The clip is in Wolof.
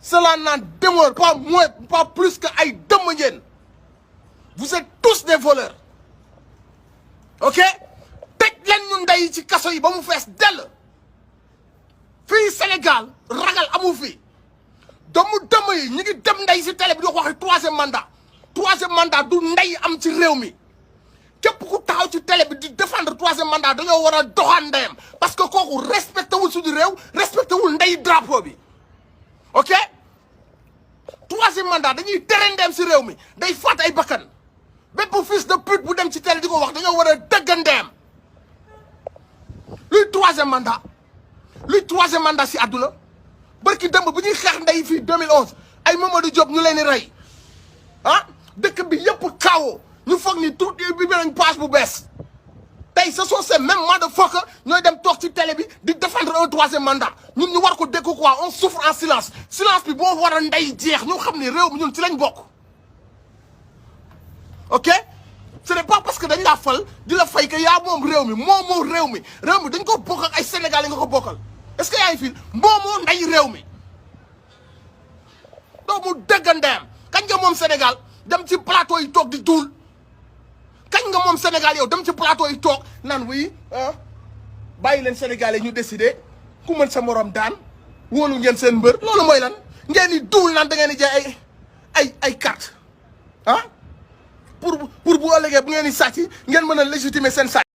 cela n'en demeure pas moins, pas plus que ay dëmm ngeen. Vous êtes tous des voleurs. Ok tëj leen ñu ndey ci kaso yi ba mu fees dell. fii Sénégal ragal amu fi doomu dëmm yi ñu ngi dem ndey si télé bi di wax troisième mandat du ndey am ci réew mi. képp ku taxaw ci télé bi di défendre troisième mandat dañoo war a doxaan ndeyam parce que kooku respecté wul suñu réew respecté wul ndey drapeau bi ok troisième mandat dañuy tere ndeyam si réew mi day faat ay bakkan bépp fils de pute bu dem ci télé di ko wax dañoo war a dëgg ndeyam luy troisième mandat si àdduna barki dëmb bu ñuy xeex ndey fii 2011 ay Mamadou Diop ñu leen di rey ah dëkk bi yëpp kaawoo ñu foog ni tout bi nañ passe bu bees tey ce sont ces mêmes motherfuckers ñooy dem toog ci télé bi di défendre un troisième mandat ñun ñu war ko dékku quoi on souffre en silence bi boo war a ndey jeex ñu xam ni réew mi ñun ci lañ bokk ok ce n'est pas parce que dañ laa fal di la fay que yaa moom réew mi moom réew mi dañ ko bokk ak ay Sénégalais nga ko bokkal est-ce que yaa ngi fi moomoo ndey réew mi doomu dëggandeem kañ nga moom Sénégal dem ci plateau yi toog di duul kañ nga moom Sénégal yow dem ci plateau yi toog naan oui bàyyi leen Sénégalais ñu décider ku mën sa morom daan wóolu ngeen seen mbër loolu mooy lan ngeen di duul naan da ngeen di jaay ay carte pour bu ëllëgee bu ngeen di sàcc ngeen mën a légitimer seen sàcc